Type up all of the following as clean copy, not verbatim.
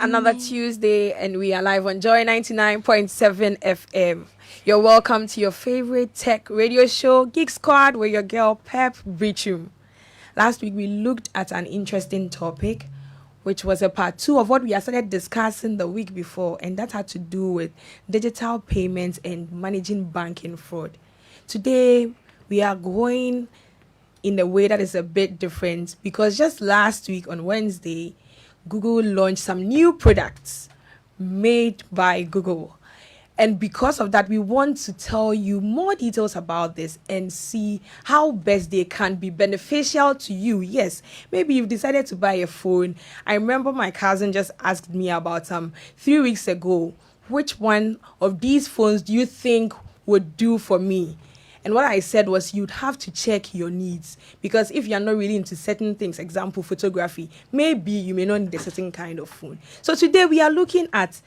another Tuesday, and we are live on Joy 99.7 FM. You're welcome to your favorite tech radio show, Geek Squad, with your girl, Biritwum. Last week, we looked at an interesting topic, which was a part 2 of what we had started discussing the week before, and that had to do with digital payments and managing banking fraud. Today, we are going in a way that is a bit different because just last week on Wednesday, Google launched some new products made by Google. And because of that, we want to tell you more details about this and see how best they can be beneficial to you. Yes, maybe you've decided to buy a phone. I remember my cousin just asked me about 3 weeks ago, which one of these phones do you think would do for me? And what I said was you'd have to check your needs, because if you're not really into certain things, example, photography, maybe you may not need a certain kind of phone. So today we are looking at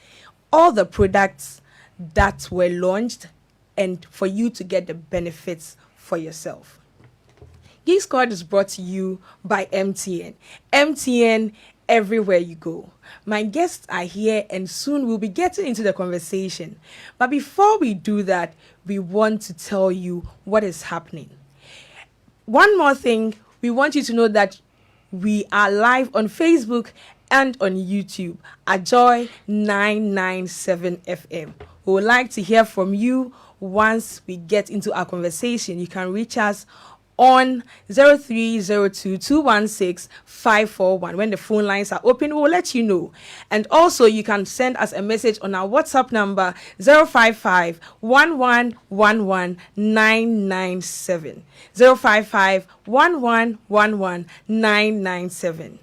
all the products that were launched and for you to get the benefits for yourself. Geek Squad is brought to you by MTN. MTN everywhere you go. My guests are here and soon we'll be getting into the conversation. But before we do that, we want to tell you what is happening. One more thing, we want you to know that we are live on Facebook and on YouTube at Joy 997 FM. We would like to hear from you once we get into our conversation. You can reach us on 0302-216-541. When the phone lines are open, we'll let you know. And also, you can send us a message on our WhatsApp number 055-1111-997. 055-1111-997.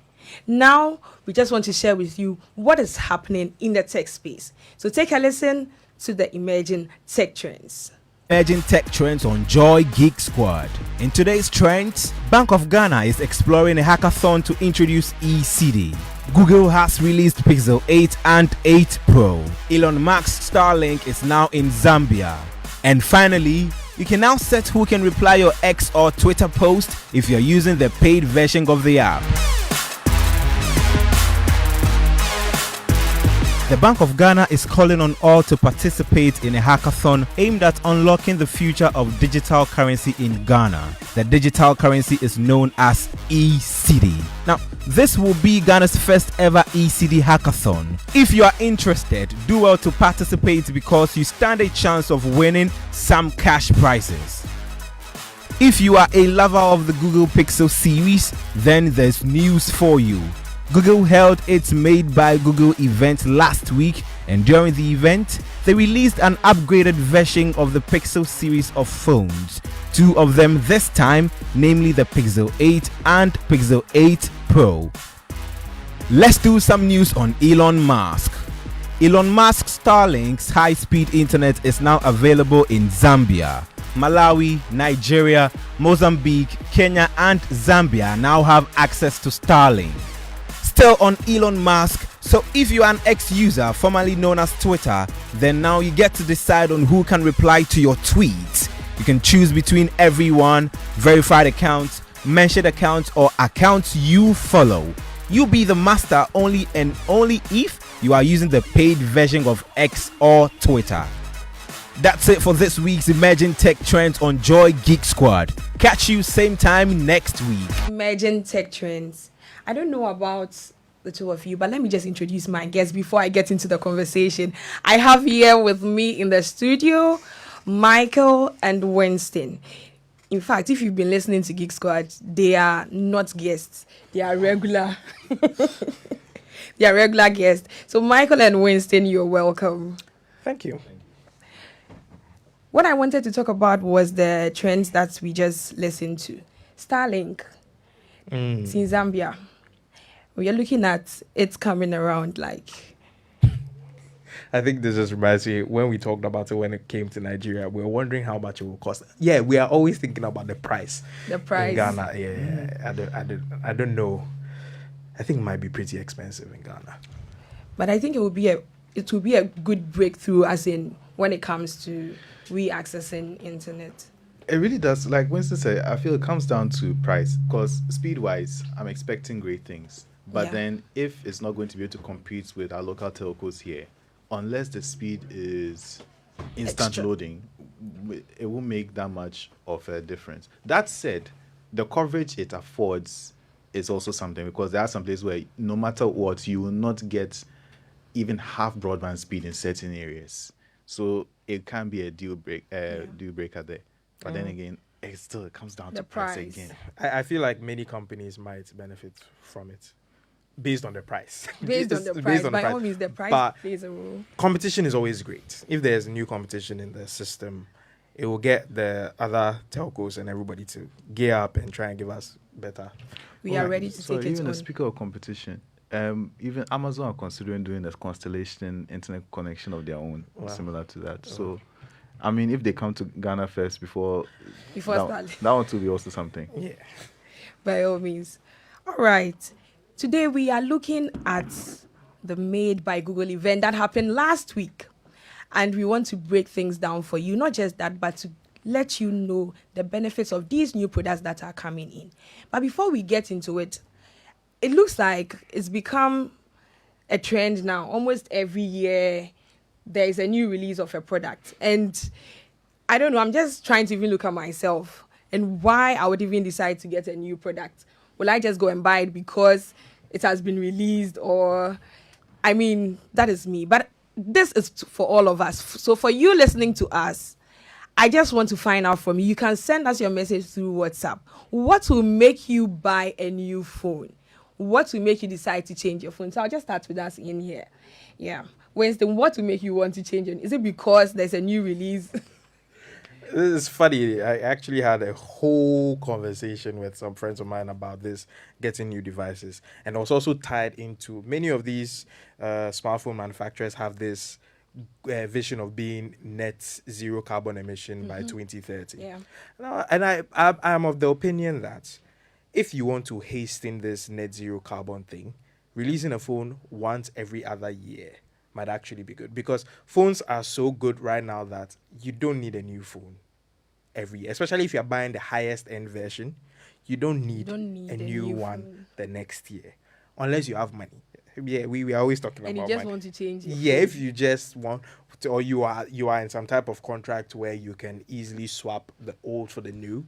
Now, we just want to share with you what is happening in the tech space. So take a listen to the emerging tech trends. Emerging tech trends on Joy Geek Squad. In today's trends, Bank of Ghana is exploring a hackathon to introduce eCD. Google has released Pixel 8 and 8 Pro. Elon Musk's Starlink is now in Zambia. And finally, you can now set who can reply your X or Twitter post if you're using the paid version of the app. The Bank of Ghana is calling on all to participate in a hackathon aimed at unlocking the future of digital currency in Ghana. The digital currency is known as eCD. Now, this will be Ghana's first ever eCD hackathon. If you are interested, do well to participate because you stand a chance of winning some cash prizes. If you are a lover of the Google Pixel series, then there's news for you. Google held its Made by Google event last week, and during the event, they released an upgraded version of the Pixel series of phones. 2 of them this time, namely the Pixel 8 and Pixel 8 Pro. Let's do some news on Elon Musk. Elon Musk's Starlink's high-speed internet is now available in Zambia. Malawi, Nigeria, Mozambique, Kenya, and Zambia now have access to Starlink. Still on Elon Musk, so if you're an ex-user formerly known as Twitter, then now you get to decide on who can reply to your tweets. You can choose between everyone, verified accounts, mentioned accounts, or accounts you follow. You be the master only and only if you are using the paid version of X or Twitter. That's it for this week's Emerging Tech Trends on Joy Geek Squad. Catch you same time next week. Emerging Tech Trends. I don't know about the two of you, but let me just introduce my guests before I get into the conversation. I have here with me in the studio Michael and Winston. In fact, if you've been listening to Geek Squad, they are not guests. They are regular. They are regular guests. So Michael and Winston, you're welcome. Thank you. What I wanted to talk about was the trends that we just listened to. Starlink. It's in Zambia. We are looking at it coming around like... I think this just reminds me, when we talked about it when it came to Nigeria, we were wondering how much it will cost. Yeah, we are always thinking about the price. The price. In Ghana, yeah. I don't know. I think it might be pretty expensive in Ghana. But I think it will be a good breakthrough, as in when it comes to accessing internet. It really does. Like Winston said, I feel it comes down to price, because speed-wise, I'm expecting great things. But Yeah. then, if it's not going to be able to compete with our local telcos here, unless the speed is instant Extra. loading, it won't make that much of a difference. That said, the coverage it affords is also something, because there are some places where no matter what, you will not get even half broadband speed in certain areas. So it can be a Yeah. deal breaker there. But then again, it comes down The to price price. again. I feel like many companies might benefit from it based on the price. Based on It's the based price. on the By price. all means, the price But plays a role. competition is always great. If there's new competition in the system, it will get the other telcos and everybody to gear up and try and give us better. We are ready to So take it even a on. speaker of competition, even Amazon are considering doing a constellation internet connection of their own, Wow. similar to that. So, I mean, if they come to Ghana first before Before that, start. that one will be also something. Yeah. By all means. All right. Today we are looking at the Made by Google event that happened last week. And we want to break things down for you. Not just that, but to let you know the benefits of these new products that are coming in. But before we get into it, it looks like it's become a trend now. Almost every year, there is a new release of a product. And I don't know, I'm just trying to even look at myself and why I would even decide to get a new product. Will I just go and buy it because it has been released? Or, I mean, that is me. But this is for all of us. So for you listening to us, I just want to find out from you. You can send us your message through WhatsApp. What will make you buy a new phone? What will make you decide to change your phone? So I'll just start with us in here. Yeah. Winston, what will make you want to change it? Is it because there's a new release? This is funny. I actually had a whole conversation with some friends of mine about this, getting new devices. And I was also tied into many of these smartphone manufacturers have this vision of being net zero carbon emission by 2030. Yeah. And I'm of the opinion that if you want to hasten this net zero carbon thing, releasing a phone once every other year might actually be good, because phones are so good right now that you don't need a new phone every year, especially if you're buying the highest end version. You don't need, a new one phone. the next year unless you have money. Yeah, we are always talking And you about just money. want to change it. Yeah, if you just want to, or you are in some type of contract where you can easily swap the old for the new,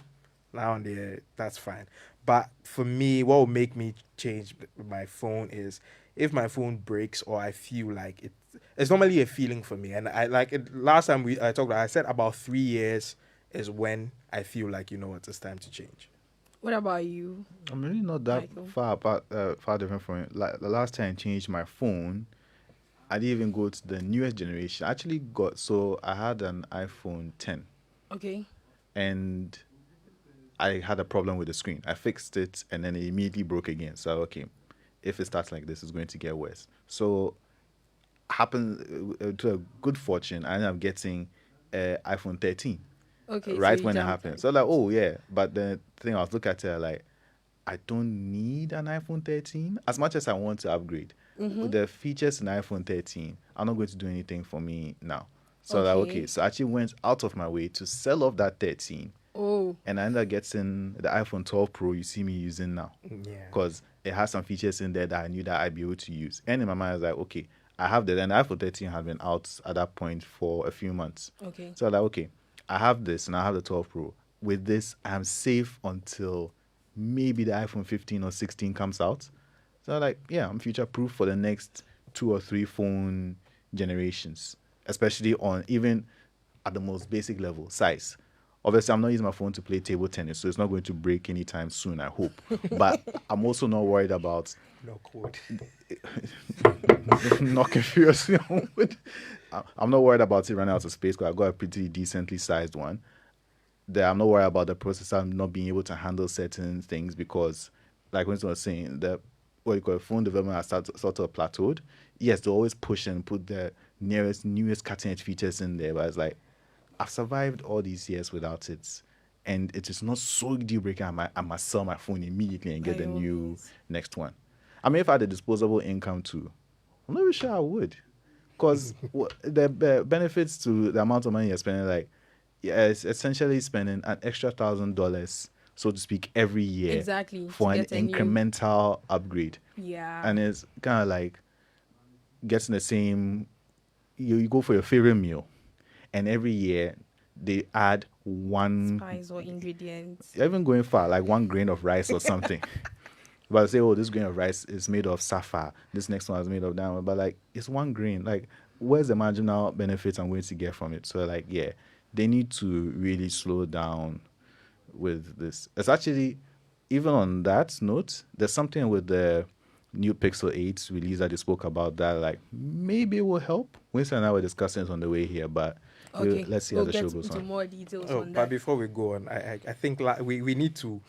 now and there, that's fine. But for me, what will make me change my phone is if my phone breaks or I feel like it's normally a feeling for me. And I like it. Last time I talked, I said about 3 years is when I feel like, you know what, it's time to change. What about you? I'm really not that Michael. far different from it. Like the last time I changed my phone, I didn't even go to the newest generation. I actually I had an iPhone 10, Okay. and I had a problem with the screen. I fixed it, and then it immediately broke again. So okay, if it starts like this, it's going to get worse. So happened to a good fortune, I ended up getting iPhone 13 Okay. so right you when it jumped happened. on. So like, oh yeah, but the thing I was looking at it like, I don't need an iPhone 13 as much as I want to upgrade. The features in iPhone 13 are not going to do anything for me now. So like, Okay. okay, so I actually went out of my way to sell off that 13, Oh, and I ended up getting the iPhone 12 Pro you see me using now, Yeah. because it has some features in there that I knew that I'd be able to use. And in my mind, I was like, okay, I have that. And the iPhone 13 had been out at that point for a few months. okay. So I was like, okay, I have this and I have the 12 Pro. With this, I'm safe until maybe the iPhone 15 or 16 comes out. So I'm like, yeah, I'm future proof for the next 2 or 3 phone generations, especially on even at the most basic level, size. Obviously, I'm not using my phone to play table tennis, so it's not going to break anytime soon, I hope. But I'm also not worried about No code. knocking furiously on wood. I'm not worried about it running out of space, because I got a pretty decently sized one. I'm not worried about the processor not being able to handle certain things, because, like Winston was saying, phone development has sort of plateaued. Yes, they always push and put the newest cutting edge features in there, but it's like, I've survived all these years without it, and it is not so deal breaker. I must sell my phone immediately and get By the all new means. next one. I mean, if I had a disposable income too, I'm not really sure I would, because the benefits to the amount of money you're spending, like, yeah, it's essentially spending an extra $1,000 so to speak, every year Exactly, for to an get a new. incremental upgrade. Yeah. And it's kind of like getting the same. You go for your favorite meal, and every year they add one, Spice or ingredients. even going far, like one grain of rice or something. But I say, oh, this grain of rice is made of sapphire. This next one is made of diamond. But like, it's one grain. Like, where's the marginal benefit I'm going to get from it? So like, yeah, they need to really slow down with this. It's actually, even on that note, there's something with the new Pixel 8 release that they spoke about that like maybe it will help. Winston and I were discussing it on the way here, but Okay, let's see we'll how the show get goes into on. more details Oh, on but that. before we go on, I think we need to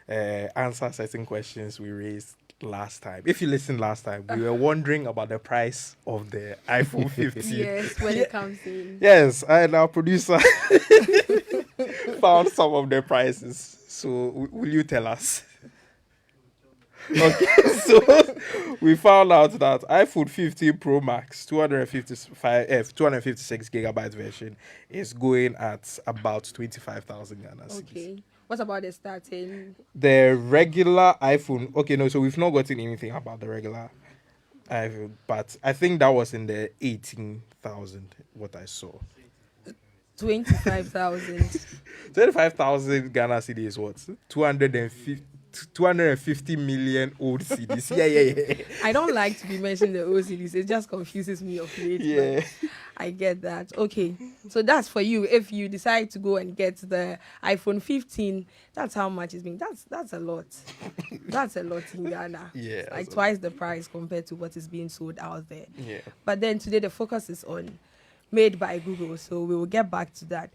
answer certain questions we raised last time. If you listened last time, we were wondering about the price of the iPhone 15. Yes, when it comes in. Yes, and our producer found some of the prices. So will you tell us? Okay, so we found out that iPhone 15 Pro Max 256 gigabyte version is going at about 25,000 Ghana cedis. Okay. What about the starting? The regular iPhone, okay, no, so we've not gotten anything about the regular iPhone, but I think that was in the 18,000 what I saw. 25,000. 25,000 Ghana cedi is what? 250 million old CDs. Yeah. I don't like to be mentioning the OCDs. It just confuses me of late. Yeah. But I get that. Okay. So that's for you. If you decide to go and get the iPhone 15, that's how much it's being. That's a lot. That's a lot in Ghana. Yeah, It's like that's a twice the price compared to what is being sold out there. Yeah. But then today the focus is on made by Google, so we will get back to that.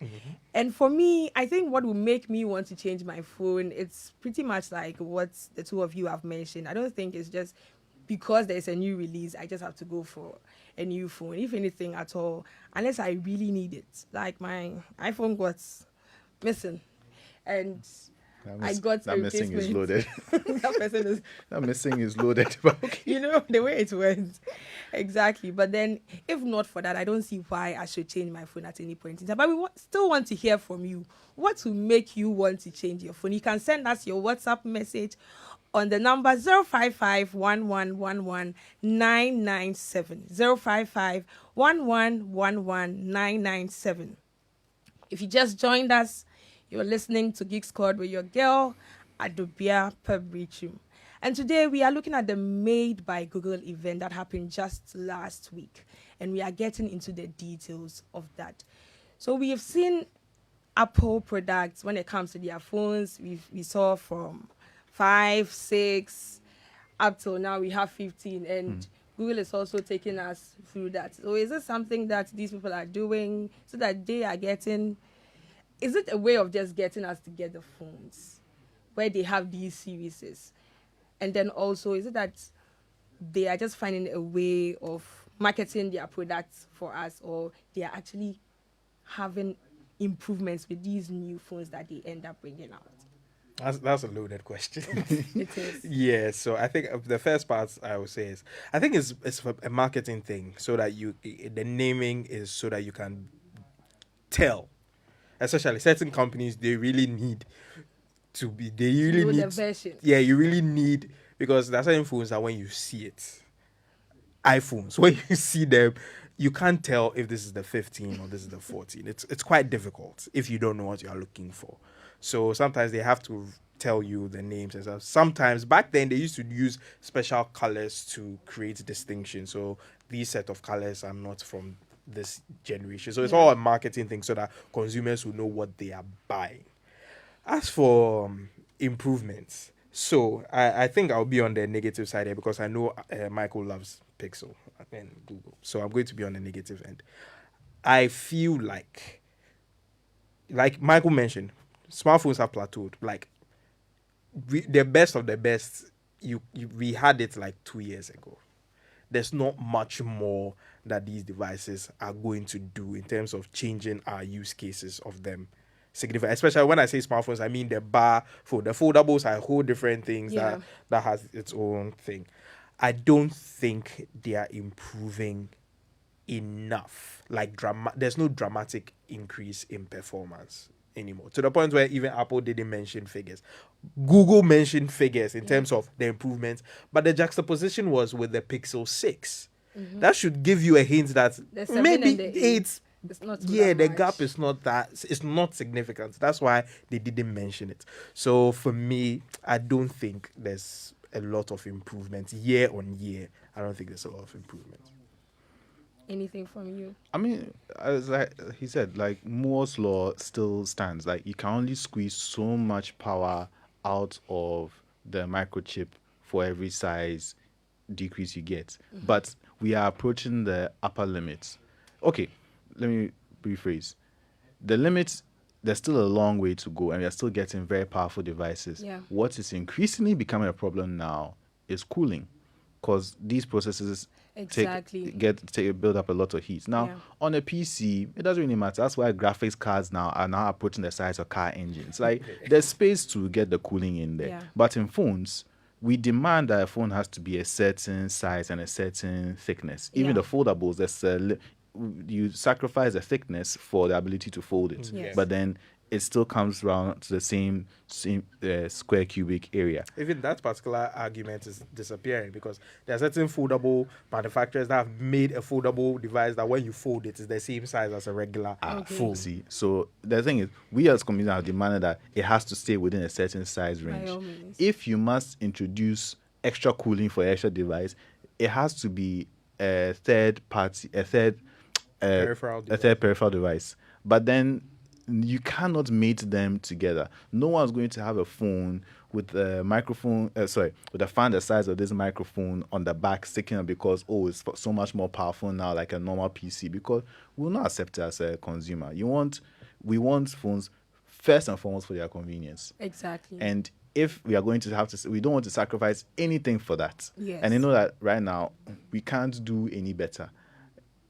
And for me, I think what will make me want to change my phone, it's pretty much like what the two of you have mentioned. I don't think it's just because there's a new release, I just have to go for a new phone, if anything at all, unless I really need it. Like my iPhone got missing, and I got that a missing is replacement. loaded. That person is That missing is loaded. But okay. you know the way it went. Exactly. But then if not for that, I don't see why I should change my phone at any point in time. But we still want to hear from you. What will make you want to change your phone? You can send us your WhatsApp message on the number 055 997 055 997. If you just joined us, you're listening to Geek Squad with your girl, Adobia Perpetual. And today we are looking at the Made by Google event that happened just last week. And we are getting into the details of that. So we have seen Apple products when it comes to their phones. We saw from 5, 6, up till now we have 15. And Google is also taking us through that. So is it something that these people are doing so that they are getting... Is it a way of just getting us to get the phones where they have these series? And then also, is it that they are just finding a way of marketing their products for us, or they are actually having improvements with these new phones that they end up bringing out? That's a loaded question. It is. Yeah, so I think the first part I would say is I think it's a marketing thing, so that the naming is so that you can tell. Especially certain companies, they really need to be. They really Know need the version. Yeah, you really need, because there are certain phones that when you see it, iPhones, when you see them, you can't tell if this is the 15 or this is the 14. It's quite difficult if you don't know what you are looking for. So sometimes they have to tell you the names and stuff. Sometimes back then they used to use special colors to create distinction. So these set of colors are not from this generation. So it's all a marketing thing so that consumers will know what they are buying. As for improvements, so I think I'll be on the negative side here because I know Michael loves Pixel and Google. So I'm going to be on the negative end. I feel like Michael mentioned, smartphones have plateaued. Like the best of the best, we had it like 2 years ago. There's not much more that these devices are going to do in terms of changing our use cases of them significant. Especially when I say smartphones, I mean the bar phone. The foldables are whole different things that has its own thing. I don't think they are improving enough. Like there's no dramatic increase in performance anymore, to the point where even Apple didn't mention figures. Google mentioned figures in terms of the improvements, but the juxtaposition was with the Pixel 6. That should give you a hint that The 7 maybe and the 8, it's not so yeah, that the much. gap is not that, it's not significant. That's why they didn't mention it. So for me, I don't think there's a lot of improvement year on year. I don't think there's a lot of improvement. Anything from you? I mean, as like he said, like Moore's law still stands. Like you can only squeeze so much power out of the microchip for every size decrease you get. But we are approaching the upper limits. Okay, let me rephrase. The limits, there's still a long way to go, and we are still getting very powerful devices. Yeah. What is increasingly becoming a problem now is cooling, because these processes Exactly. build up a lot of heat. Now, Yeah. on a PC, it doesn't really matter. That's why graphics cards now are approaching the size of car engines. Like there's space to get the cooling in there. Yeah. But in phones, we demand that a phone has to be a certain size and a certain thickness. Even Yeah. the foldables, you sacrifice the thickness for the ability to fold it. Yes. But then it still comes around to the same square cubic area. Even that particular argument is disappearing because there are certain foldable manufacturers that have made a foldable device that when you fold it is the same size as a regular phone. See, so the thing is, we as community have demanded that it has to stay within a certain size range. all means. If you must introduce extra cooling for extra device, it has to be a third Peripheral peripheral device. But then you cannot mate them together. No one's going to have a phone with a microphone, with a fan the size of this microphone on the back sticking up because, it's so much more powerful now, like a normal PC, because we'll not accept it as a consumer. We want phones first and foremost for their convenience. Exactly. And if we are going to we don't want to sacrifice anything for that. Yes. And you know that right now, we can't do any better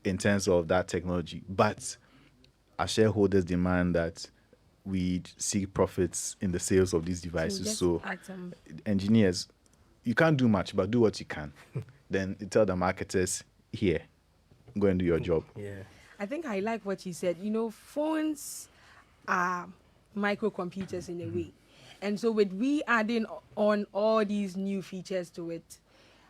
in terms of that technology. But our shareholders demand that we see profits in the sales of these devices. just So add some- engineers, you can't do much, but do what you can. Then you tell the marketers, here, go and do your job. Yeah. I think I like what you said. Phones are microcomputers in a way. And so with we adding on all these new features to it,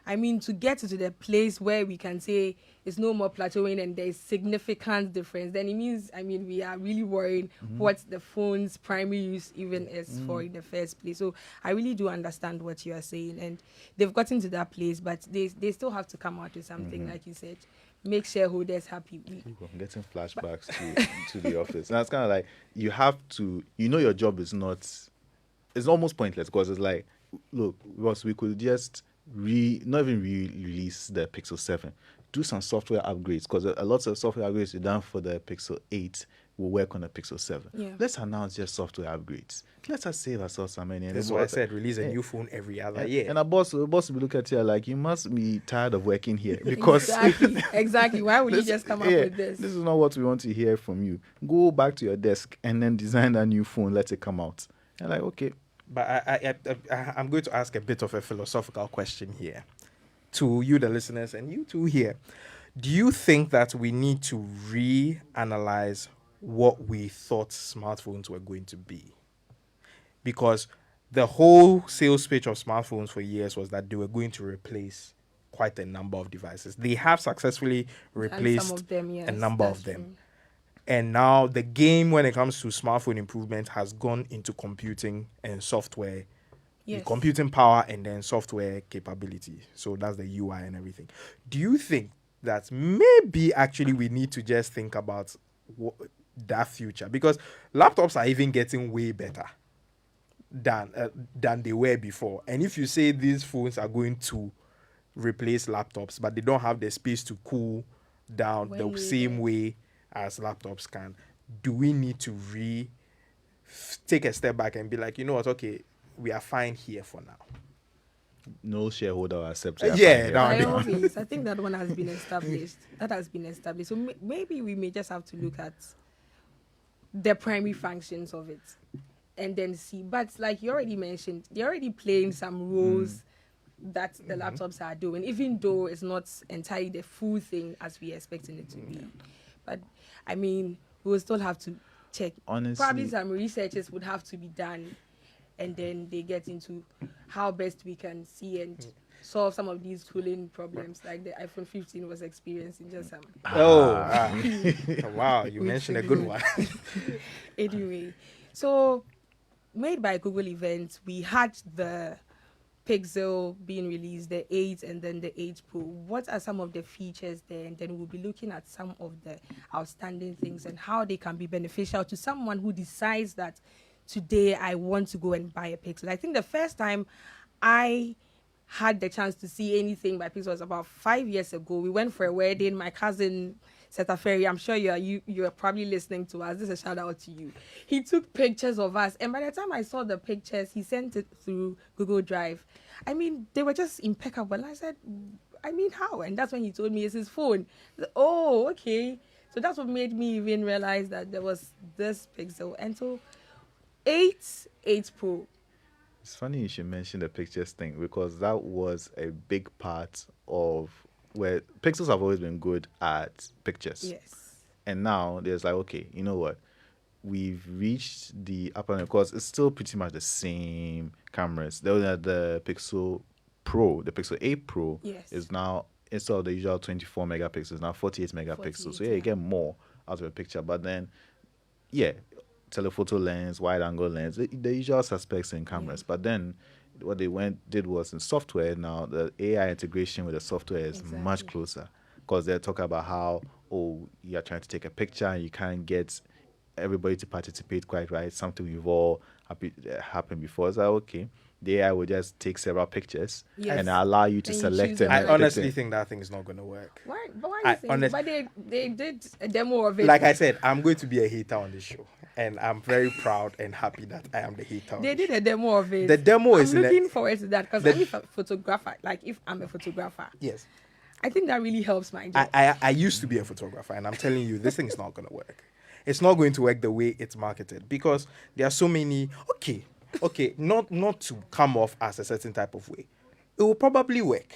I mean, to get to the place where we can say it's no more plateauing and there's significant difference, then it means, we are really worried what the phone's primary use even is for in the first place. So I really do understand what you are saying. And they've gotten to that place, but they still have to come out with something, like you said, make shareholders happy. I'm getting flashbacks to the office. And that's kind of like, you have to, your job is not, it's almost pointless because it's like, look, Ross, we could just not even release the Pixel 7. Do some software upgrades because a lot of software upgrades you've done for the Pixel 8 will work on the Pixel 7. Yeah. Let's announce just software upgrades. Let us save ourselves some money. That's why I said release a new phone every other year. And our boss will be looking at you like, you must be tired of working here because Exactly. Why would you just come up with this? This is not what we want to hear from you. Go back to your desk and then design a new phone. Let it come out. And like, okay. But I'm going to ask a bit of a philosophical question here to you, the listeners, and you too here. Do you think that we need to reanalyze what we thought smartphones were going to be? Because the whole sales pitch of smartphones for years was that they were going to replace quite a number of devices. They have successfully replaced some of them, yes, a number that's of them. true. And now the game when it comes to smartphone improvement has gone into computing and software, Yes. computing power and then software capability. So that's the UI and everything. Do you think that maybe actually we need to just think about that future? Because laptops are even getting way better than they were before. And if you say these phones are going to replace laptops, but they don't have the space to cool down the same way as laptops can, do we need to take a step back and be like, you know what, okay, we are fine here for now? No shareholder will accept Yeah, it. no. By all means, I think that one has been established. That has been established. So maybe we may just have to look at the primary functions of it and then see. But like you already mentioned, they're already playing some roles that the laptops are doing, even though it's not entirely the full thing as we're expecting it to be. But we will still have to check. Honestly, Probably some researches would have to be done and then they get into how best we can see and solve some of these tooling problems like the iPhone 15 was experiencing just some Wow, you weeks mentioned a ago. good one. Anyway, so made by Google Events, we had the Pixel being released, the 8 and then the 8 Pro. What are some of the features there? And then we'll be looking at some of the outstanding things and how they can be beneficial to someone who decides that today I want to go and buy a Pixel. I think the first time I had the chance to see anything by Pixel was about 5 years ago. We went for a wedding. My cousin Setaferi, I'm sure you're probably listening to us. This is a shout out to you. He took pictures of us, and by the time I saw the pictures, he sent it through Google Drive. I mean, they were just impeccable. And I said, I mean, how? And that's when he told me it's his phone. I said, oh, okay. So that's what made me even realize that there was this Pixel. And so 8 Pro. It's funny you should mention the pictures thing because that was a big part of where Pixels have always been good at pictures. Yes. And now there's like, okay, you know what? We've reached the upper end because it's still pretty much the same cameras. The Pixel Pro, the Pixel 8 Pro Yes. is now, instead of the usual 24 megapixels, now 48 megapixels. 48, So yeah, you get more out of a picture. But then, yeah, telephoto lens, wide angle lens, the usual suspects in cameras. But then what they did was in software. Now the AI integration with the software is much closer because they're talking about how you're trying to take a picture and you can't get everybody to participate quite right. Something we've all happened before. It's like, okay, the AI will just take several pictures and allow you to And you select choose and I them. honestly think that thing is not going to work. Why? But why I are you saying? honest- But they did a demo of it. Like I said, I'm going to be a hater on this show, and I'm very proud and happy that I am the hater. on They this did a demo of it. The demo is I'm in a- looking forward to that because the- I'm a photographer. Like if I'm a photographer, Yes. I think that really helps my job. I used to be a photographer, and I'm telling you, this thing is not going to work. It's not going to work the way it's marketed because there are so many. Okay, not to come off as a certain type of way. It will probably work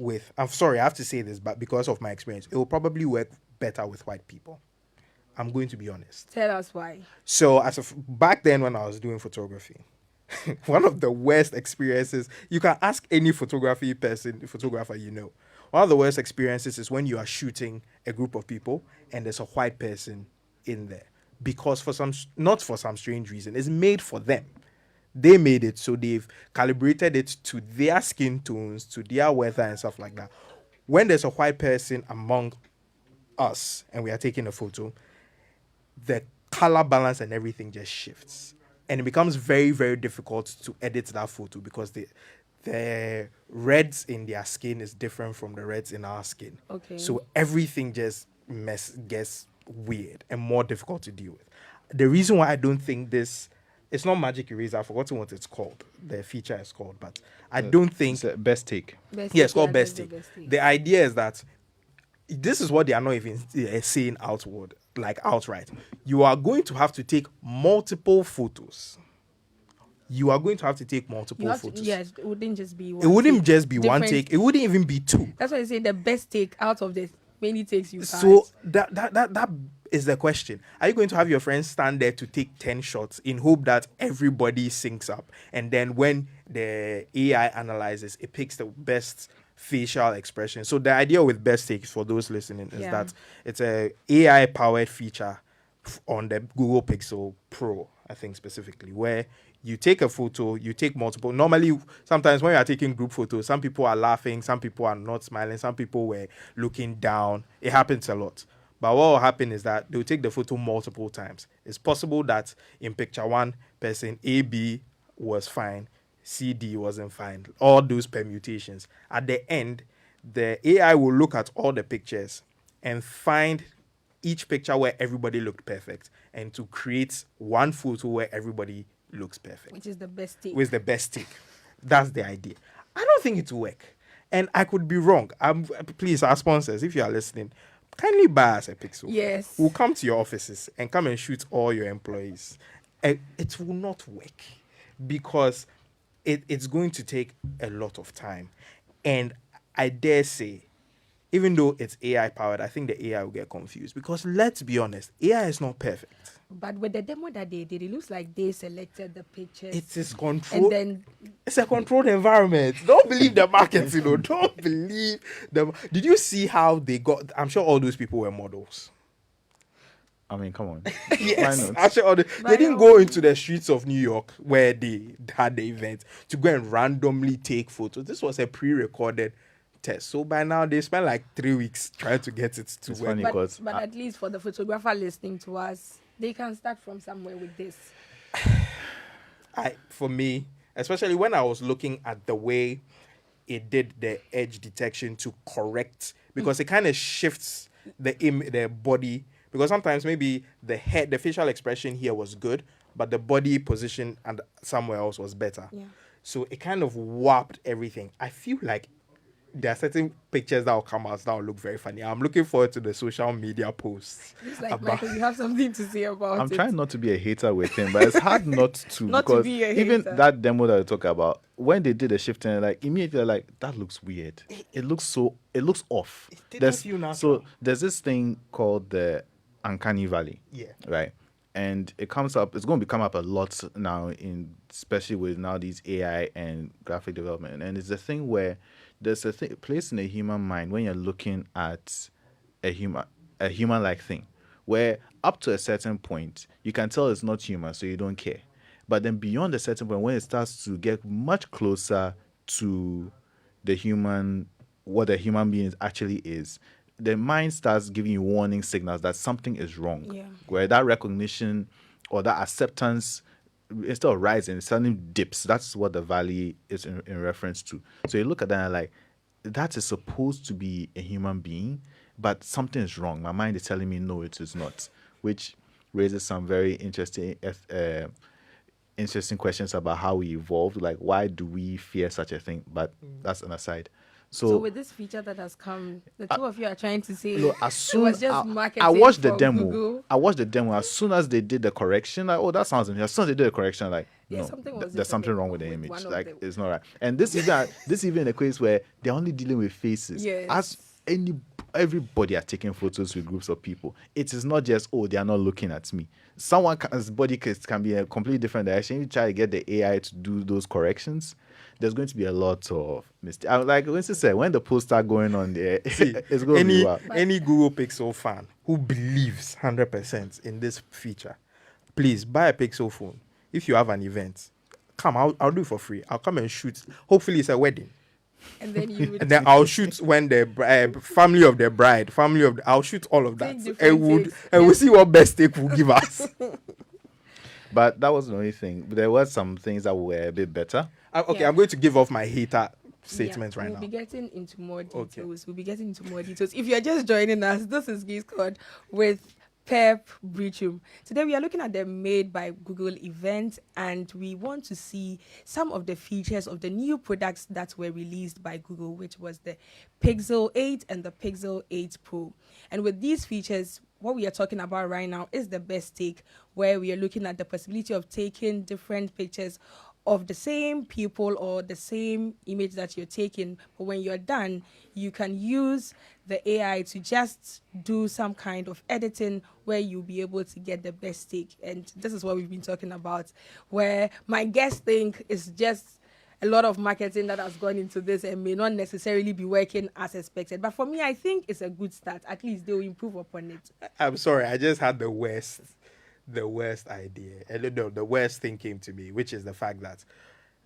with. I'm sorry, I have to say this, but because of my experience, it will probably work better with white people. I'm going to be honest. Tell us why. So back then when I was doing photography, one of the worst experiences, you can ask any photographer you know. One of the worst experiences is when you are shooting a group of people and there's a white person in there. Because not for some strange reason, it's made for them. They made it, so they've calibrated it to their skin tones, to their weather and stuff like that. When there's a white person among us and we are taking a photo, the color balance and everything just shifts. And it becomes very, very difficult to edit that photo because the reds in their skin is different from the reds in our skin. Okay. So everything just gets weird and more difficult to deal with. The reason why I don't think it's not Magic Eraser, I've forgotten what it's called. The feature is called, but I don't think it's best take. it's called that's Best the Take. best take. The idea is that this is what they are not even saying outright. You are going to have to take multiple photos. You are going to have to take multiple You have photos. yes, it wouldn't just be one. It wouldn't take. just be one Different- take. It wouldn't even be two. That's why I say the best take out of the many takes you So that is the question. Are you going to have your friends stand there to take 10 shots in hope that everybody syncs up? And then when the AI analyzes, it picks the best facial expression. So the idea with Best Take, for those listening, is that it's a AI powered feature on the Google Pixel Pro, I think specifically, where you take a photo, you take multiple. Normally, sometimes when you are taking group photos, some people are laughing, some people are not smiling, some people were looking down. It happens a lot. But what will happen is that they'll take the photo multiple times. It's possible that in picture one, person AB was fine, CD wasn't fine, all those permutations. At the end, the AI will look at all the pictures and find each picture where everybody looked perfect and to create one photo where everybody looks perfect. which is the best take. With the best take. That's the idea. I don't think it will work. And I could be wrong. Please, our sponsors, if you are listening, kindly buy us a Pixel. Yes. We'll come to your offices and come and shoot all your employees. And it will not work because it's going to take a lot of time. And I dare say, even though it's AI powered, I think the AI will get confused because let's be honest, AI is not perfect. But with the demo that they did, it looks like they selected the pictures. It is and controlled. then It's a controlled environment. Don't believe the market, Don't believe them. Did you see how they got? I'm sure all those people were models. I mean, come on. Yes, Why not? I'm sure they By didn't all go into the streets of New York where they had the event to go and randomly take photos. This was a pre-recorded test. So by now they spent like 3 weeks trying to get it to It's work. funny. but, because but at least for the photographer listening to us, they can start from somewhere with this. For me, especially when I was looking at the way it did the edge detection to correct, because it kind of shifts the body, because sometimes maybe the head, the facial expression here was good, but the body position and somewhere else was better. Yeah. So it kind of warped everything. I feel like there are certain pictures that will come out that will look very funny. I'm looking forward to the social media posts. It's like, about- Michael, you have something to say about I'm it. trying not to be a hater with him, but it's hard not to. Not to because be a even hater. that demo that I talk about, when they did the shifting, like immediately, like that looks weird. It looks off. didn't feel natural. So there's this thing called the uncanny valley. Yeah. Right. And it comes up. It's going to come up a lot now, especially with now these AI and graphic development. And it's the thing where there's a place in the human mind when you're looking at a human-like thing, where up to a certain point you can tell it's not human, so you don't care. But then beyond a certain point, when it starts to get much closer to the human, what a human being actually is, the mind starts giving you warning signals that something is wrong. Yeah. Where that recognition or that acceptance, instead of rising, it suddenly dips. That's what the valley is in reference to. So you look at that and like, that is supposed to be a human being, but something is wrong. My mind is telling me no, it is not, which raises some very interesting questions about how we evolved. Like, why do we fear such a thing? But that's an aside. So with this feature that has come, the two of you are trying to say Look, as it soon was just I marketing watched the from demo. Google. I watched the demo. As soon as they did the correction, like, oh, that sounds interesting. As soon as they did the correction, like, Yeah, no, something was there's just a something bit wrong with the with image. one of Like, the- it's not right. And this even in a case where they're only dealing with faces. Yes. As everybody are taking photos with groups of people. It is not just, oh, they are not looking at me. Someone's body can be a completely different direction. You try to get the AI to do those corrections, there's going to be a lot of mistakes. Like Winston said, when the posts start going on there, See, it's going to be wild. any Google Pixel fan who believes 100% in this feature, please buy a Pixel phone. If you have an event, come, I'll do it for free. I'll come and shoot. Hopefully it's a wedding. And then you would And then I'll shoot when the family of the bride, I'll shoot all of Take that. different takes. We'll see what best take will give us. But that wasn't the only thing. There were some things that were a bit better. Okay, Yeah. I'm going to give off my hater statements right we'll now. be getting into more details. Okay. We'll be getting into more details. If you're just joining us, this is Geek Squad with Biritwum. Today we are looking at the Made by Google event, and we want to see some of the features of the new products that were released by Google, which was the Pixel 8 and the Pixel 8 Pro. And with these features, what we are talking about right now is the best take, where we are looking at the possibility of taking different pictures of the same people or the same image that you're taking, but when you're done, you can use the AI to just do some kind of editing where you'll be able to get the best take. And this is what we've been talking about, where my guests think is just a lot of marketing that has gone into this and may not necessarily be working as expected. But for me, I think it's a good start. At least they will improve upon it. I'm sorry, I just had the worst idea. And the worst thing came to me, which is the fact that,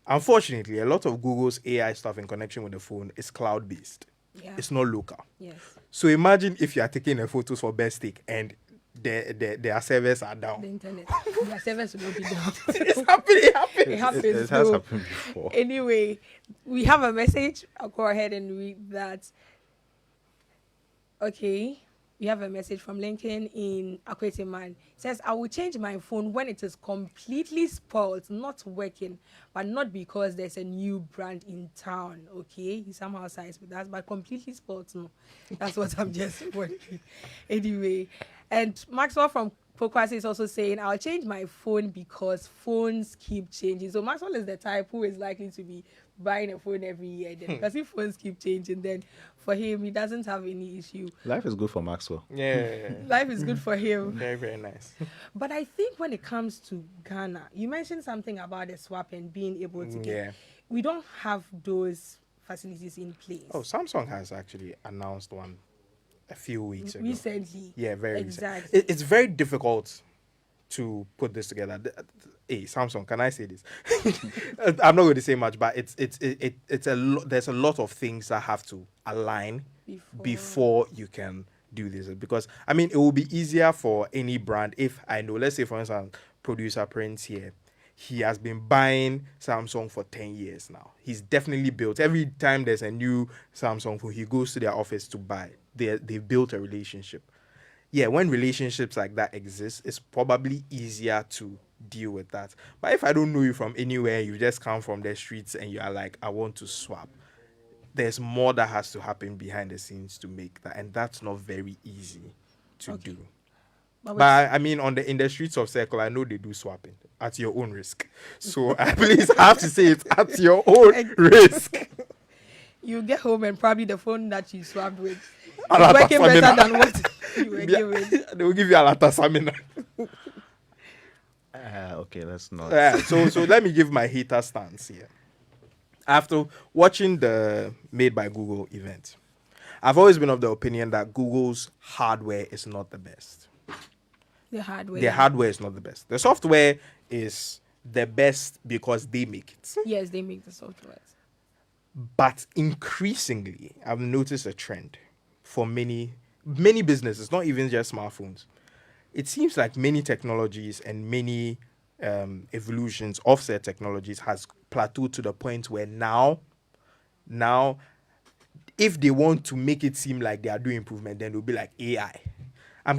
unfortunately, a lot of Google's AI stuff in connection with the phone is cloud-based. Yeah. It's not local. Yes. So imagine if you are taking a photos for best take and their servers are The down. internet. Their servers will not be down. It's happening. It happens. It has though. happened before. Anyway, we have a message. I'll go ahead and read that. Okay. We have a message from Lincoln in Akwetiman. It says, I will change my phone when it is completely spoiled, not working, but not because there's a new brand in town. Okay. He somehow sides with that, but completely spoiled. No. That's what I'm just wondering. Anyway. And Maxwell from Pokwasi is also saying, I'll change my phone because phones keep changing. So Maxwell is the type who is likely to be buying a phone every year then because if phones keep changing, then for him he doesn't have any issue. Life is good for Maxwell. Yeah. Life is good for him. Very, very nice. But I think when it comes to Ghana, you mentioned something about the swap and being able to get. Yeah. We don't have those facilities in place. Oh, Samsung has actually announced one a few weeks ago. Recently. Yeah, very Exactly. recent. It's very difficult to put this together. Hey, Samsung, can I say this? I'm not going to say much, but it's a lot. There's a lot of things that have to align before you can do this. Because I mean, it will be easier for any brand if I know. Let's say, for instance, producer Prince here. He has been buying Samsung for 10 years now. He's definitely built. Every time there's a new Samsung phone, he goes to their office to buy. They've built a relationship. Yeah, when relationships like that exist, it's probably easier to deal with that. But if I don't know you from anywhere, you just come from the streets and you are like, I want to swap, there's more that has to happen behind the scenes to make that. And that's not very easy to do. But I mean, in the streets of Circle, I know they do swapping at your own risk. So at least I have to say it's at your own risk. You get home and probably the phone that you swapped with is Alata working better Samina. than what you were given. They will give you a lot of Samina. Okay, let's not. So let me give my hater stance here. After watching the Made by Google event, I've always been of the opinion that Google's hardware is not the best. The hardware. Their hardware is not the best. The software is the best because they make it. Yes, they make the software. But increasingly, I've noticed a trend for many businesses, not even just smartphones. It seems like many technologies and many evolutions of said technologies has plateaued to the point where now, if they want to make it seem like they are doing improvement, then it'll be like AI. I'm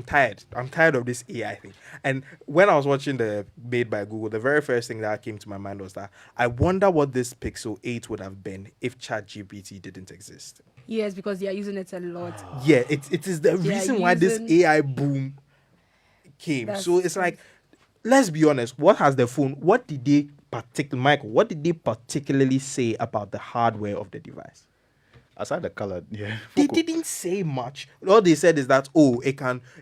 tired. I'm tired of this AI thing. And when I was watching the Made by Google, the very first thing that came to my mind was that I wonder what this Pixel 8 would have been if ChatGPT didn't exist. Yes, because they are using it a lot. Yeah, it is the reason why this AI boom came. So it's like, let's be honest, what did they particularly say about the hardware of the device? Aside the color, yeah. They didn't say much. All they said is that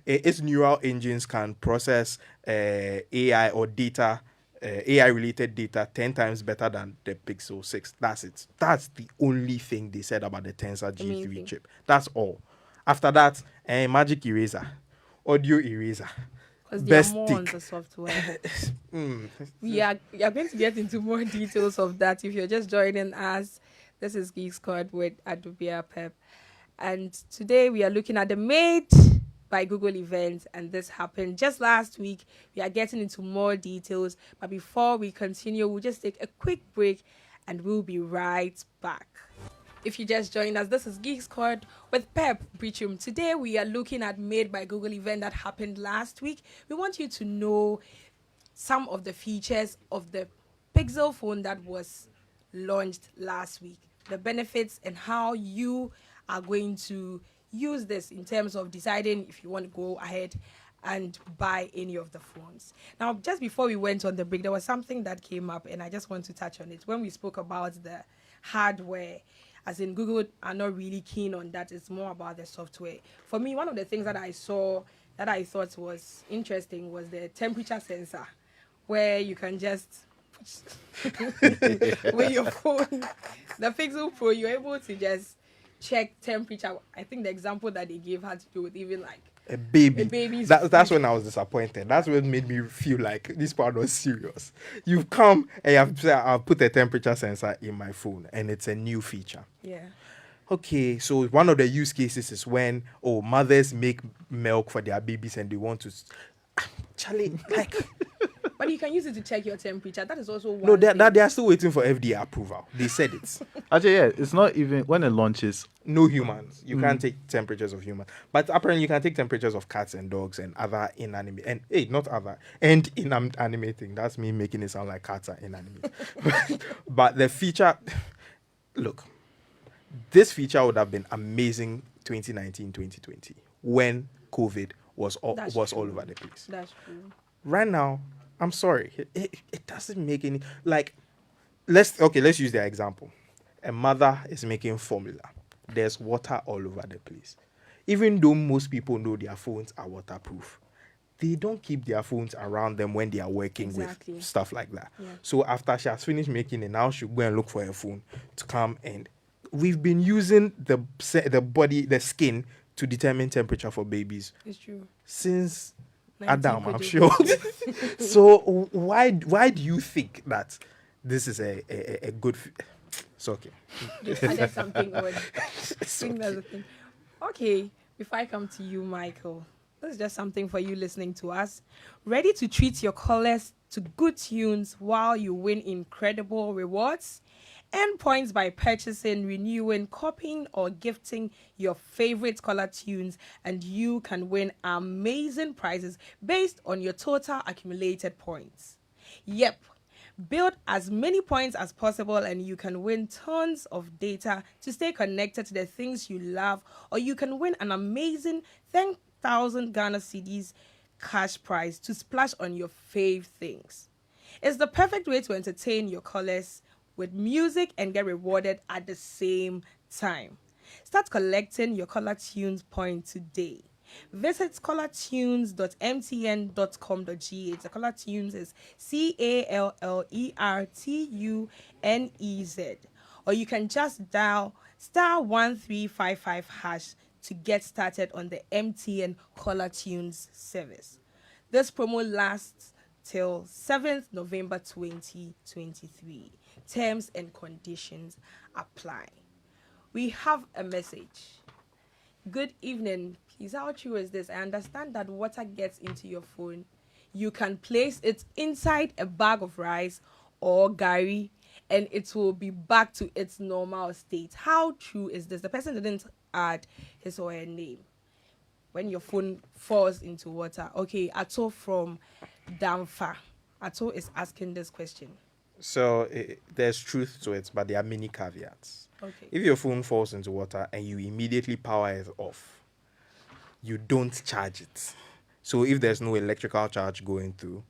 its neural engines can process AI or data, AI related data 10 times better than the Pixel 6. That's it. That's the only thing they said about the Tensor G3 chip. That's all. After that, magic eraser, audio eraser. Because they are more on the software. We are going to get into more details of that if you're just joining us. This is Geek Squad with Adobe Pep. And today we are looking at the Made by Google event. And this happened just last week. We are getting into more details. But before we continue, we'll just take a quick break and we'll be right back. If you just joined us, this is Geek Squad with Pep Biritwum. Today we are looking at Made by Google event that happened last week. We want you to know some of the features of the Pixel phone that was launched last week, the benefits and how you are going to use this in terms of deciding if you want to go ahead and buy any of the phones. Now, just before we went on the break, there was something that came up and I just want to touch on it. When we spoke about the hardware, as in Google are not really keen on that, it's more about the software. For me, one of the things that I saw that I thought was interesting was the temperature sensor, where you can just with your phone, the Pixel Pro, you're able to just check temperature. I think the example that they gave had to do with even like a baby. That's food. when I was disappointed. That's what made me feel like this part was serious. You've come and you have said, I'll put a temperature sensor in my phone, and it's a new feature. Yeah. Okay, so one of the use cases is when mothers make milk for their babies and they want to Charlie, like but you can use it to check your temperature. That is also one no, thing. they are still waiting for FDA approval. They said it. Actually, yeah, it's not even when it launches. No humans. You can't take temperatures of humans. But apparently you can take temperatures of cats and dogs and other inanimate inanimate thing. That's me making it sound like cats are inanimate. But the feature, look, this feature would have been amazing 2019, 2020 when COVID was all over the place. That's true. Right now, I'm sorry, it doesn't make any, like, let's use their example. A mother is making formula. There's water all over the place. Even though most people know their phones are waterproof, they don't keep their phones around them when they are working Exactly. with stuff like that. Yeah. So after she has finished making it, now she'll go and look for her phone to come. And we've been using the skin to determine temperature for babies It's true. since 19 Adam, I'm pages. sure. So why do you think that this is a good? It's okay. Just added something on. I think that's the thing. Okay, before I come to you, Michael, this is just something for you listening to us. Ready to treat your callers to good tunes while you win incredible rewards? Earn points by purchasing, renewing, copying, or gifting your favorite caller tunes, and you can win amazing prizes based on your total accumulated points. Yep. Build as many points as possible and you can win tons of data to stay connected to the things you love, or you can win an amazing 10,000 Ghana cedis cash prize to splash on your fave things. It's the perfect way to entertain your callers with music and get rewarded at the same time. Start collecting your caller tunes points today. Visit callertunes.mtn.com.gh. The caller tunes is CALLERTUNEZ. Or you can just dial *1355# to get started on the MTN caller tunes service. This promo lasts till 7th November 2023. Terms and conditions apply. We have a message. Good evening. Please, how true is this? I understand that water gets into your phone. You can place it inside a bag of rice or gari and it will be back to its normal state. How true is this? The person didn't add his or her name. When your phone falls into water. Okay, Ato from Damfa. Ato is asking this question. So there's truth to it, but there are many caveats. Okay. If your phone falls into water and you immediately power it off, you don't charge it. So if there's no electrical charge going through,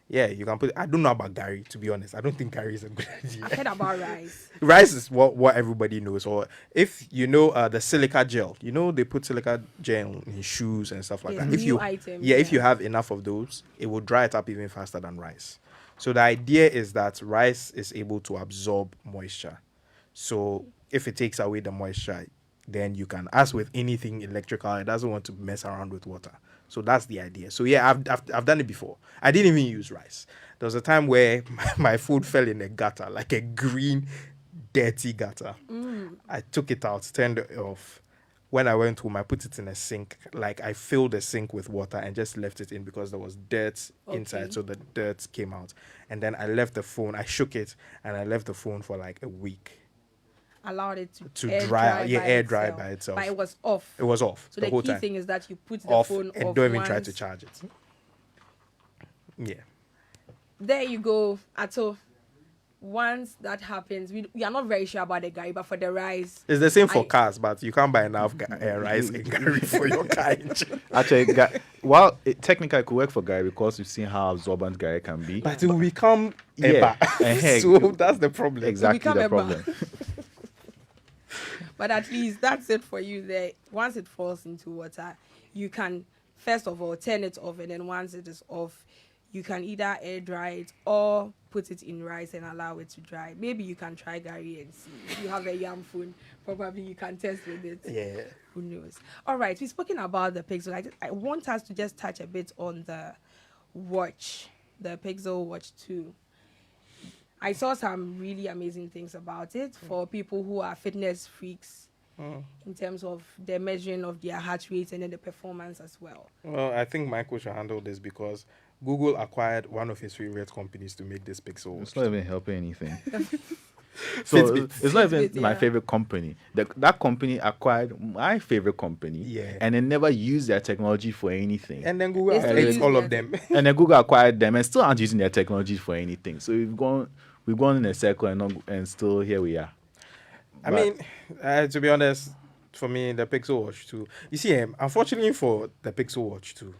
yeah, you can put. I don't know about Gary, to be honest. I don't think Gary is a good I've idea. heard about rice. Rice is what everybody knows. Or if you know the silica gel, they put silica gel in shoes and stuff like Yes, that. If new you, item, if you yeah. have enough of those, it will dry it up even faster than rice. So the idea is that rice is able to absorb moisture. So if it takes away the moisture, then you can, as with anything electrical, it doesn't want to mess around with water. So that's the idea. So yeah, I've done it before. I didn't even use rice. There was a time where my food fell in a gutter, like a green, dirty gutter. I took it out, turned it off. When I went home, I put it in a sink. Like I filled the sink with water and just left it in because there was dirt inside. So the dirt came out. And then I left the phone. I shook it and I left the phone for like a week. Allowed it to Air dry by itself. But it was off. It was off So the the whole key time. thing is that you put the Off phone and off don't even try once. to charge it. Yeah. There you go, Ato. Once that happens, we are not very sure about the guy, but for the rice, It's the same for I- cars, but you can't buy enough rice and Gary for your car engine. Actually, well, technically it could work for Gary because we've seen how absorbent Gary can be. But it will become Yeah. Eba. So that's the problem. Exactly become the a problem. but at least that's it for you there. Once it falls into water, you can first of all turn it off, and then once it is off, you can either air dry it or put it in rice and allow it to dry. Maybe you can try Gary and see. If you have a young phone, probably you can test with it. Yeah. Who knows? All right, we've spoken about the Pixel. I want us to just touch a bit on the watch, the Pixel Watch 2. I saw some really amazing things about it for people who are fitness freaks in terms of the measuring of their heart rate and then the performance as well. Well, I think Michael should handle this because Google acquired one of his favorite companies to make this Pixel watch. It's not even helping anything. So Fitbit. it's not even Fitbit, my yeah. favorite company. That company acquired my favorite company, Yeah. and they never used their technology for anything. And then Google They still acquired use all that. of them. And then Google acquired them and still aren't using their technology for anything. So we've gone in a circle and still here we are. I But- mean, to be honest, for me, the Pixel Watch 2. You see, unfortunately for the Pixel Watch 2,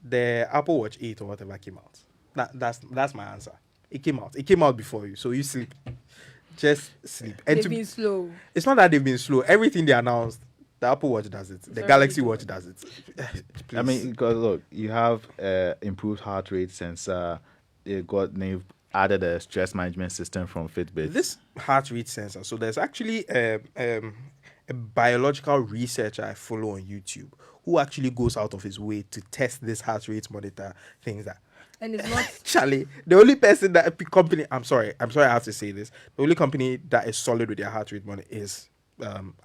the Apple Watch 8 or whatever came out. That's my answer. It came out. It came out before you, so you sleep. Just sleep. And They've been slow. it's not that they've been slow. Everything they announced, the Apple Watch does it. The Sorry, Galaxy Nico. Watch does it. I mean, because look, you have improved heart rate sensor. They've added a stress management system from Fitbit. This heart rate sensor. So there's actually a biological researcher I follow on YouTube who actually goes out of his way to test this heart rate monitor things that. And it's not Charlie, the only person that company, I'm sorry I have to say this. The only company that is solid with their heart rate monitor is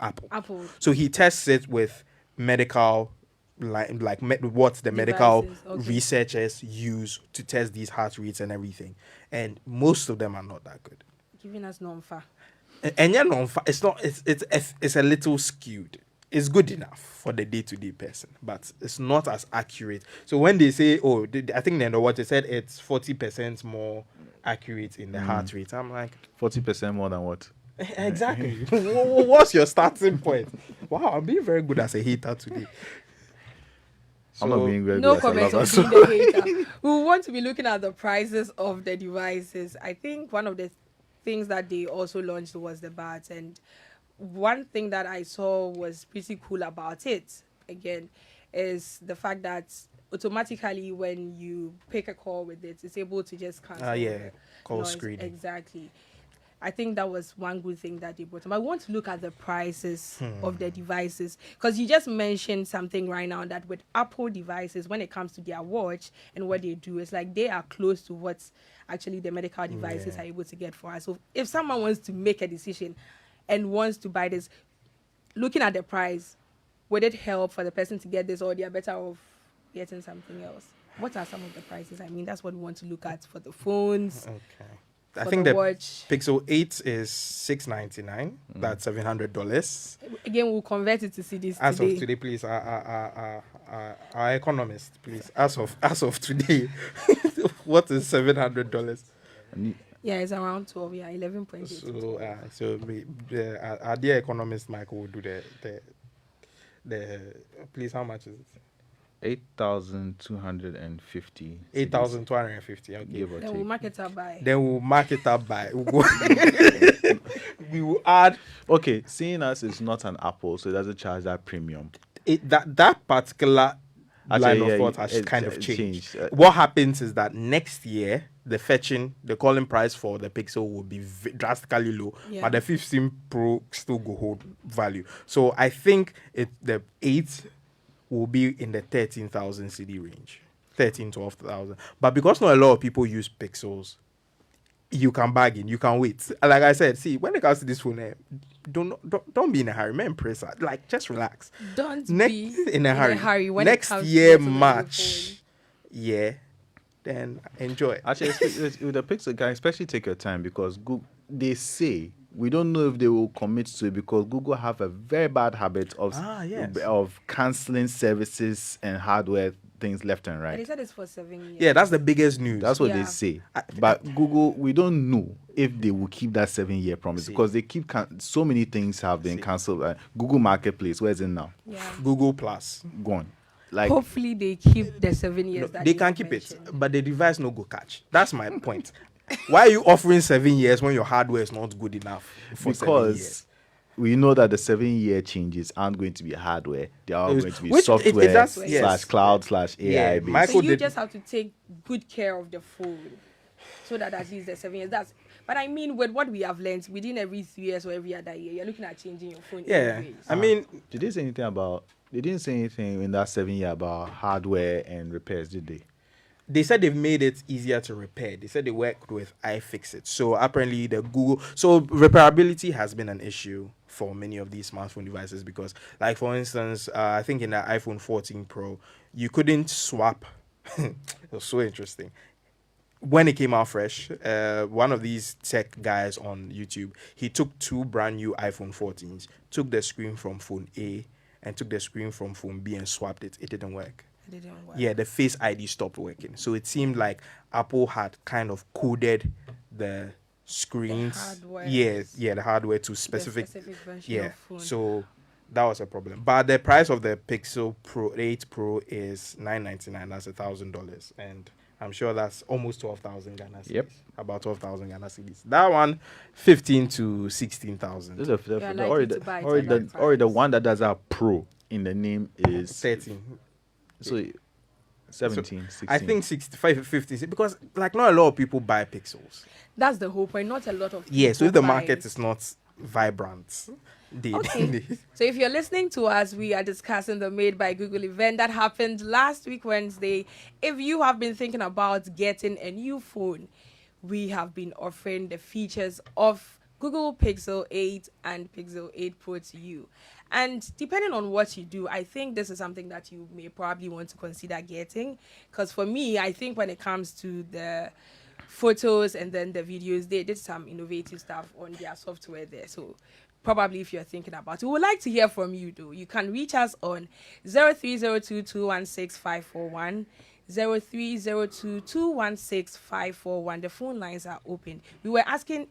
Apple. Apple. So he tests it with medical, what the medical Devices, okay. researchers use to test these heart rates and everything, and most of them are not that good. Giving us non-fa. And yeah, no, it's not. It's a little skewed. It's good enough for the day-to-day person, but it's not as accurate. So when they say, "Oh," I think they know what they said. It's 40% more accurate in the heart rate. I'm like, 40% more than what? exactly. What's your starting point? Wow, I'm being very good as a hater today. I'm not being very No good as a comments lover, on so- being the hater. We want to be looking at the prices of the devices. I think one of the things that they also launched was the buds, and one thing that I saw was pretty cool about it, again, is the fact that automatically when you pick a call with it, it's able to just cancel Yeah, the call noise. screening. Exactly. I think that was one good thing that they brought. I want to look at the prices of the devices, because you just mentioned something right now that with Apple devices, when it comes to their watch and what they do, it's like they are close to what actually the medical devices Yeah. are able to get for us. So if someone wants to make a decision and wants to buy this, looking at the price, would it help for the person to get this, or they are better off getting something else? What are some of the prices? I mean, that's what we want to look at for the phones. Okay. I For think the the watch. Pixel 8 is $699. That's $700. Again, we'll convert it to CDs As today. of today, please, our economist, please. As of today, what is $700? Yeah, it's around 12. Yeah, 11.8. Our dear economist Michael will do the. Please, how much is it? 8,250. 8,250. Okay. Give or Then we'll take. mark it up by. Then we'll mark it up by. We will add Okay, seeing as it's not an Apple, so it doesn't charge that premium. that particular line Actually, of thought has it's kind of changed. changed. What happens is that next year the calling price for the Pixel will be drastically low, Yeah. but the 15 Pro still go hold value. So I think the 8 will be in the 13,000 CD range, 12,000. But because not a lot of people use Pixels, you can bargain, you can wait. Like I said, see, when it comes to this phone, don't be in a hurry. Man, press like just relax. Don't Next be in a hurry. when Next it comes year to getting a new March, yeah, then enjoy. Actually, with the Pixel guy, especially take your time, because Google, they say, we don't know if they will commit to it, because Google have a very bad habit of Yes. of canceling services and hardware things left and phone. right. They said it's for 7 years. Yeah, that's the biggest news. That's what they Yeah. say. But Google, we don't know if they will keep that 7-year promise, See. because they keep so many things have been cancelled. Google Marketplace, where is it now? Yeah. Google Plus. Gone. Like Hopefully they keep the 7 years. No, that they you can keep it, mentioned. but the device no go catch. That's my point. Why are you offering 7 years when your hardware is not good enough for 7 years? because we know that the 7-year changes aren't going to be hardware; they are going to be Which- software that's- yes. slash cloud slash AI Yeah, based. Michael So you did- just have to take good care of the phone, so that at least the 7 years. But I mean, with what we have learned, within every 3 years or every other year, you're looking at changing your phone. Yeah, anyways. I mean, Did they say anything about? They didn't say anything in that 7 year about hardware and repairs, did they? they said they've made it easier to repair. They said they worked with iFixit. So apparently repairability has been an issue for many of these smartphone devices because, like for instance, I think in the iPhone 14 Pro, you couldn't swap. It was so interesting. When it came out fresh, one of these tech guys on YouTube, he took 2 brand new iPhone 14s, took the screen from phone A and took the screen from phone B and swapped it. It didn't work. It didn't work. Yeah, the Face ID stopped working. So it seemed like Apple had kind of coded the screens. hardware. The hardware to The specific. version Yeah. of phone. So that was a problem. But the price of the Pixel Pro 8 Pro is $999. That's $1,000. And I'm sure that's almost 12,000 Ghana cedis. Yep. About 12,000 Ghana cedis. That one, 15 to 16,000. This is You are likely to buy it at that or the price. one that does a pro in the name is 13. so 17, 16. I think 65, 50, because like not a lot of people buy pixels. That's the whole point. Not a lot of people Yeah, so if the buy. market is not vibrant, Okay. So if you're listening to us, we are discussing the Made by Google event that happened last week, Wednesday. If you have been thinking about getting a new phone, we have been offering the features of Google Pixel 8 and Pixel 8 Pro to you. And depending on what you do, I think this is something that you may probably want to consider getting. Because for me, I think when it comes to the photos and then the videos, they did some innovative stuff on their software there. So probably if you're thinking about it, we would like to hear from you though. You can reach us on 0302216541, 0302216541. The phone lines are open. We were asking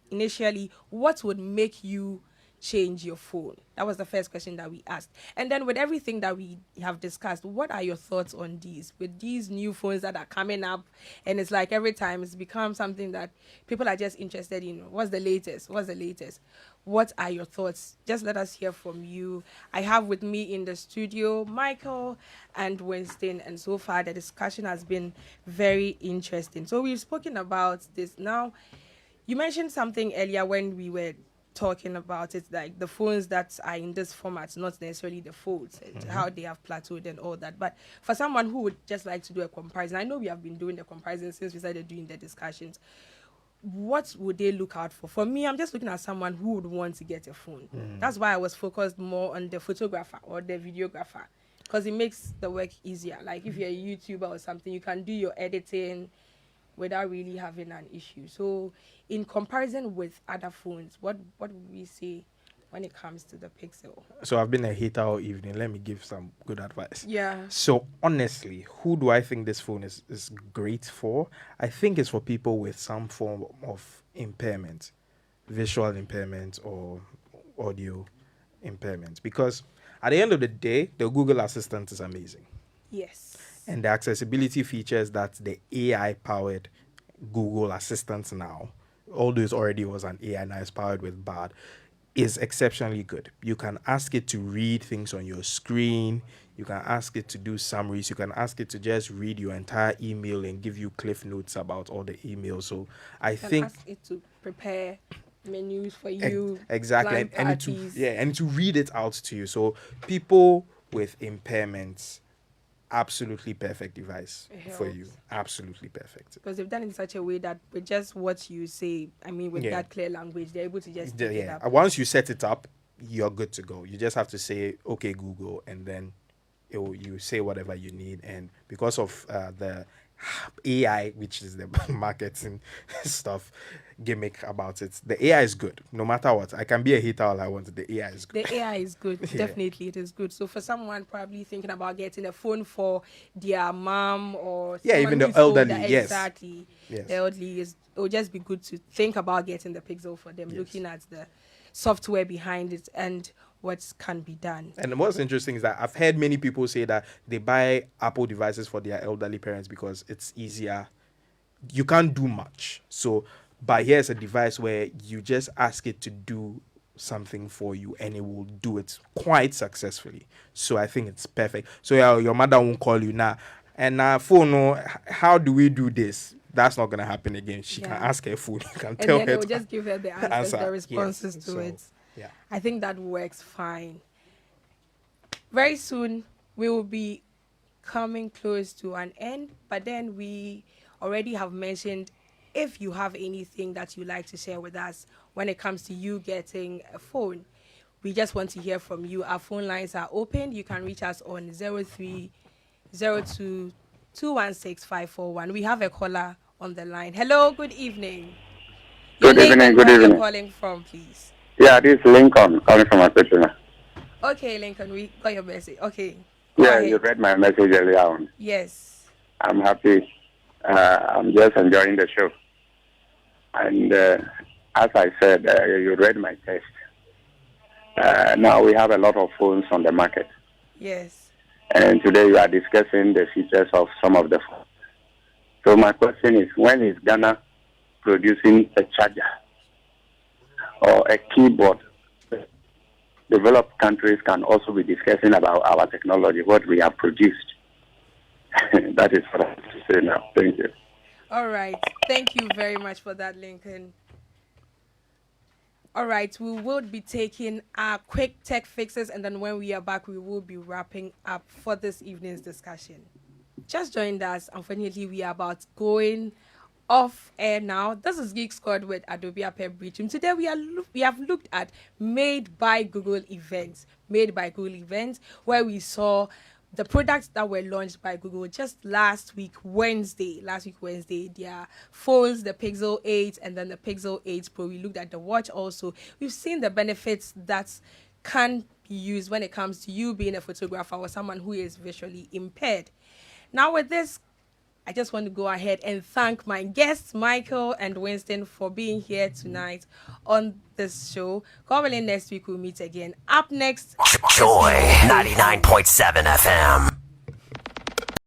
initially what would make you change your phone. That was the first question that we asked. And then with everything that we have discussed, what are your thoughts on these? With these new phones that are coming up, and it's like every time it's become something that people are just interested in. What's the latest? What's the latest? What are your thoughts? Just let us hear from you. I have with me in the studio Michael and Winston, and so far the discussion has been very interesting. So we've spoken about this. Now, you mentioned something earlier when we were talking about it, like the phones that are in this format, not necessarily the folds, and how they have plateaued and all that. But for someone who would just like to do a comparison, I know we have been doing the comparison since we started doing the discussions. What would they look out for? For me, I'm just looking at someone who would want to get a phone. That's why I was focused more on the photographer or the videographer, because it makes the work easier. Like if you're a YouTuber or something, you can do your editing without really having an issue. So in comparison with other phones, what would we say when it comes to the Pixel? So I've been a hater all evening. Let me give some good advice. Yeah. So honestly, who do I think this phone is great for? I think it's for people with some form of impairment, visual impairment or audio impairment. Because at the end of the day, the Google Assistant is amazing. Yes. And the accessibility features that the AI-powered Google Assistant now, although it already was an AI, now it's powered with Bard, is exceptionally good. You can ask it to read things on your screen. You can ask it to do summaries. You can ask it to just read your entire email and give you cliff notes about all the emails. So I think ask it to prepare menus for you. Exactly. plan And parties. and to read it out to you. So people with impairments, absolutely perfect device It for helps. you. Absolutely perfect. Because they've done it in such a way that with just what you say, I mean, with Yeah. that clear language, they're able to just pick it Yeah. up. Once you set it up, you're good to go. You just have to say, okay, Google, and then you say whatever you need. And because of the AI, which is the marketing stuff gimmick about it, the AI is good. No matter what, I can be a hater all I want. The AI is good. The AI is good. Yeah. Definitely, it is good. So for someone probably thinking about getting a phone for their mom or Yeah, someone even the who's older, elderly, yes. exactly. Yes. The elderly it will just be good to think about getting the Pixel for them, Yes. looking at the software behind it and what can be done. And what's interesting is that I've heard many people say that they buy Apple devices for their elderly parents because it's easier. You can't do much. So, but here's a device where you just ask it to do something for you and it will do it quite successfully. So I think it's perfect. So your mother won't call you now. And phone, how do we do this? That's not going to happen again. She can Yeah. ask her phone. You can And tell then her it will to just give her the answers, answer. the responses Yes. to So, it. yeah. I think that works fine. Very soon, we will be coming close to an end, but then we already have mentioned if you have anything that you like to share with us when it comes to you getting a phone. We just want to hear from you. Our phone lines are open. You can reach us on 0302216541. We have a caller on the line. Hello, good evening. Your Good name evening, and good where you're evening. calling from, please. Yeah, this is Lincoln calling from Perpetual. Okay, Lincoln, we got your message. Okay. Go Yeah, ahead. you read my message earlier on. Yes. I'm happy. I'm just enjoying the show. And as I said, you read my text. Now we have a lot of phones on the market. Yes. And today you are discussing the features of some of the phones. So my question is, when is Ghana producing a charger or a keyboard? Developed countries can also be discussing about our technology, what we have produced. That is what I have to say now. Thank you. All right. Thank you very much for that, Lincoln. All right, we will be taking our quick tech fixes, and then when we are back, we will be wrapping up for this evening's discussion. Just joined us. Unfortunately, we are about going off air now. This is Geek Squad with Adobe Biritwum. Today we have looked at Made by Google events. Made by Google events, where we saw the products that were launched by Google just last week Wednesday, their phones, the Pixel 8 and then the Pixel 8 Pro. We looked at the watch also. We've seen the benefits that can be used when it comes to you being a photographer or someone who is visually impaired. Now with this, I just want to go ahead and thank my guests, Michael and Winston, for being here tonight on this show. God willing, next week we'll meet again. Up next, Joy 99.7 FM.